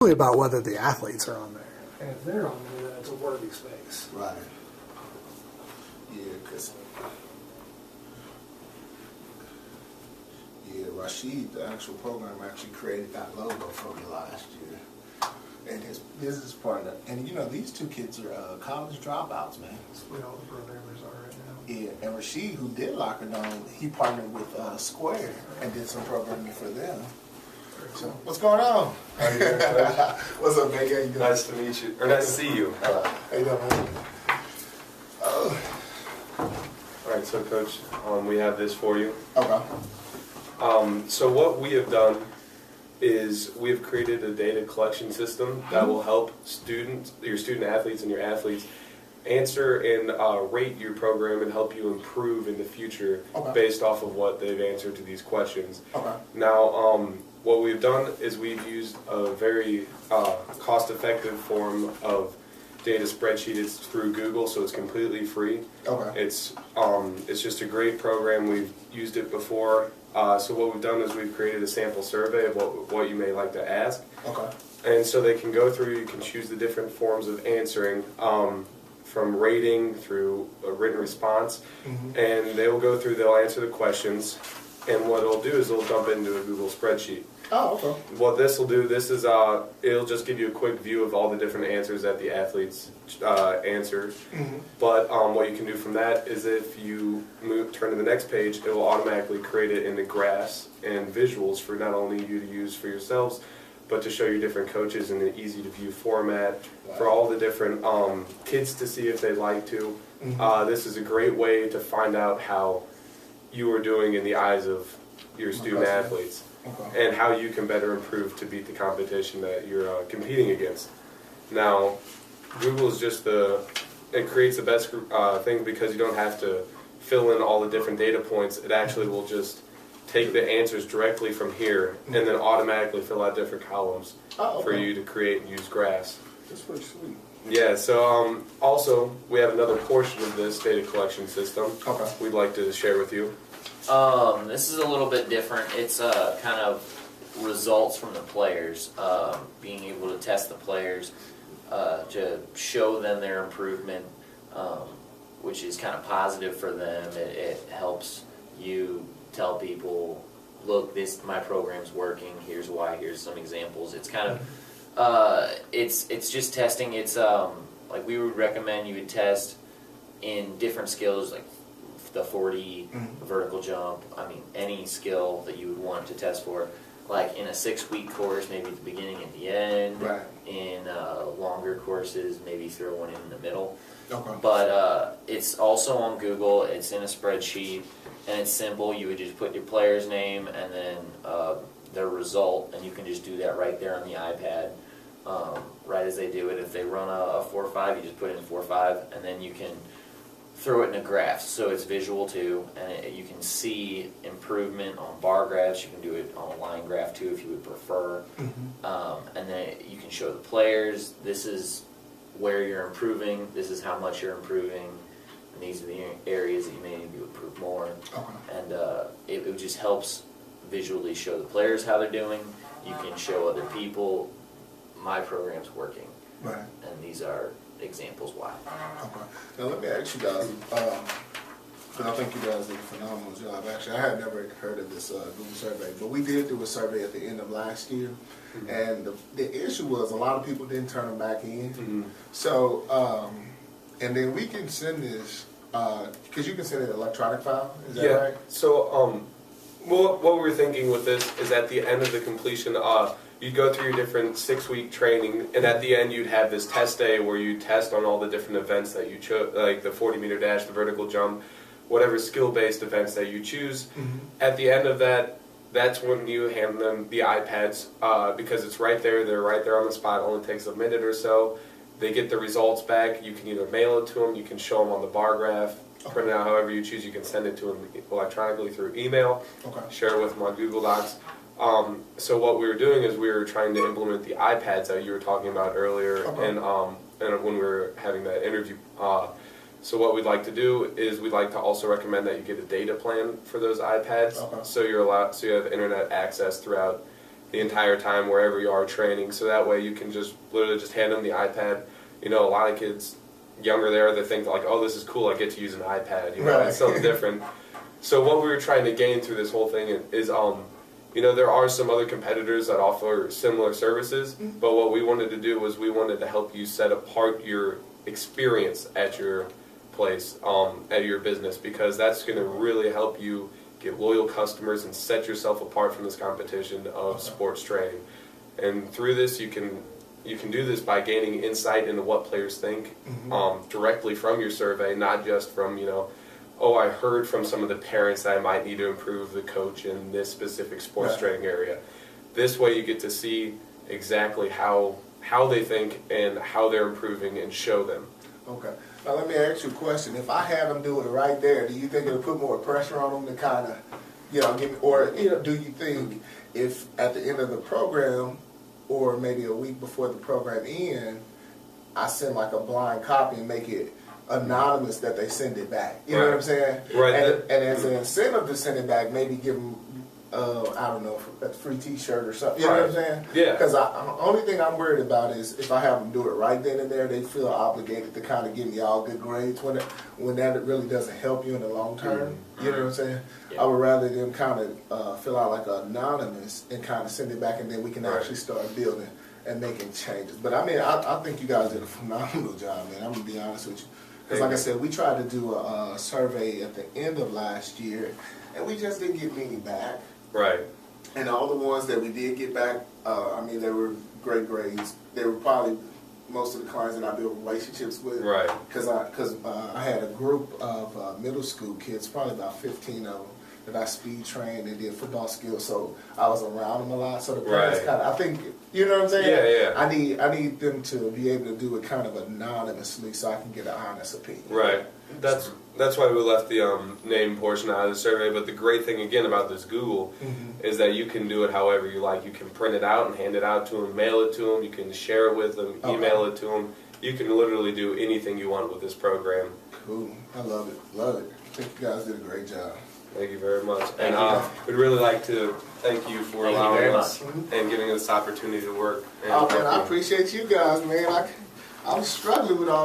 really about whether the athletes are on there. And if they're on there, then it's a worthy space. Right. Yeah, because Rashid, the actual program, actually created that logo for me last year. And his business partner, and these two kids are college dropouts, man. That's what all the programmers are right now. Yeah, and Rashid, who did Locker Dome, he partnered with Square and did some programming for them. So, what's going on? How you doing, Coach? What's up, man? How you doing? Nice to meet you, or nice to see you. How you doing, man? All right, so Coach, we have this for you. Okay. So what we have done is we have created a data collection system that will help your student athletes and your athletes answer and rate your program and help you improve in the future based off of what they've answered to these questions. Okay. Now, what we've done is we've used a very cost-effective form of data spreadsheet. It's through Google, so it's completely free. Okay. It's just a great program. We've used it before. So what we've done is we've created a sample survey of what you may like to ask. Okay. And so they can go through, you can choose the different forms of answering, from rating through a written response. And they will go through, they'll answer the questions, and what it'll do is it'll dump into a Google spreadsheet. Oh, okay. What this will do, this is it'll just give you a quick view of all the different answers that the athletes answered. But what you can do from that is if you turn to the next page, it will automatically create it into graphs and visuals for not only you to use for yourselves, but to show your different coaches in an easy to view format for all the different kids to see if they'd like to. This is a great way to find out how you are doing in the eyes of your student athletes. And how you can better improve to beat the competition that you're competing against. Now, Google is just it creates the best thing because you don't have to fill in all the different data points. It actually will just take the answers directly from here and then automatically fill out different columns for you to create and use graphs. That's pretty sweet. Yeah, so also we have another portion of this data collection system we'd like to share with you. This is a little bit different. It's kind of results from the players, being able to test the players, to show them their improvement, which is kind of positive for them. It helps you tell people, look, my program's working. Here's why. Here's some examples. It's kind of it's just testing. It's like we would recommend you would test in different skills, like the 40 vertical jump. I mean, any skill that you would want to test for, like in a 6-week course, maybe at the beginning and the end. Right. In longer courses, maybe throw one in the middle. Okay. But it's also on Google. It's in a spreadsheet, and it's simple. You would just put your player's name and then their result, and you can just do that right there on the iPad, right as they do it. If they run a 4.5, you just put in 4.5, and then you can throw it in a graph, so it's visual too, and you can see improvement on bar graphs. You can do it on a line graph too if you would prefer. And then you can show the players, this is where you're improving, this is how much you're improving, and these are the areas that you may need to improve more. And it just helps visually show the players how they're doing. You can show other people, my program's working. Right. And these are examples why. Okay. Now let me ask you guys, because I think you guys did a phenomenal job. Actually, I had never heard of this Google survey, but we did do a survey at the end of last year, and the issue was a lot of people didn't turn them back in. So, and then we can send this, because you can send it an electronic file, is that right? So, what we're thinking with this is at the end of the completion, you'd go through your different 6-week training, and at the end you'd have this test day where you test on all the different events that you chose, like the 40-meter dash, the vertical jump, whatever skill-based events that you choose. At the end of that, that's when you hand them the iPads, because it's right there, they're right there on the spot. It only takes a minute or so. They get the results back. You can either mail it to them, you can show them on the bar graph, print it out however you choose. You can send it to them electronically through email, share it with them on Google Docs. So what we were doing is we were trying to implement the iPads that you were talking about earlier, and when we were having that interview. So what we'd like to do is we'd like to also recommend that you get a data plan for those iPads, so you have internet access throughout the entire time wherever you are training. So that way you can just literally just hand them the iPad. You know, a lot of kids younger there, they think like, oh, this is cool, I get to use an iPad. You know, Right. it's something different. So what we were trying to gain through this whole thing is, you know, there are some other competitors that offer similar services, but what we wanted to do was we wanted to help you set apart your experience at your place, at your business, because that's going to really help you get loyal customers and set yourself apart from this competition of sports training. And through this, you can do this by gaining insight into what players think directly from your survey, not just from, you know, oh, I heard from some of the parents that I might need to improve the coach in this specific sports training area. This way you get to see exactly how they think and how they're improving and show them. Okay. Now let me ask you a question. If I had them do it right there, do you think it'll put more pressure on them to kind of, you know, give me, or you know, do you think if at the end of the program, or maybe a week before the program ends, I send like a blind copy and make it anonymous that they send it back? You know what I'm saying? Right. And as an incentive to send it back, maybe give them, I don't know, a free T-shirt or something. You know what I'm saying? Yeah. Because the only thing I'm worried about is if I have them do it right then and there, they feel obligated to kind of give me all good grades when that really doesn't help you in the long term. You know what I'm saying? Yeah. I would rather them kind of fill out like anonymous and kind of send it back, and then we can actually start building and making changes. But I mean, I think you guys did a phenomenal job, man. I'm gonna be honest with you. Because like I said, we tried to do a survey at the end of last year, and we just didn't get many back. Right. And all the ones that we did get back, I mean, they were great grades. They were probably most of the clients that I built relationships with. Right. Because I had a group of middle school kids, probably about 15 of them, that I speed trained and did football skills. So I was around them a lot. So the parents Right. kind of, I think, you know what I'm saying? Yeah, yeah. I need them to be able to do it kind of anonymously so I can get an honest opinion. Right. That's why we left the name portion out of the survey. But the great thing again about this Google is that you can do it however you like. You can print it out and hand it out to them, mail it to them. You can share it with them, email it to them. You can literally do anything you want with this program. Cool. I love it. Love it. I think you guys did a great job. Thank you very much. Thank And you. we'd really like to thank you for Thank you allowing very us much. and giving us this opportunity to work. And Oh man, help I you. appreciate you guys, man. I'm struggling with all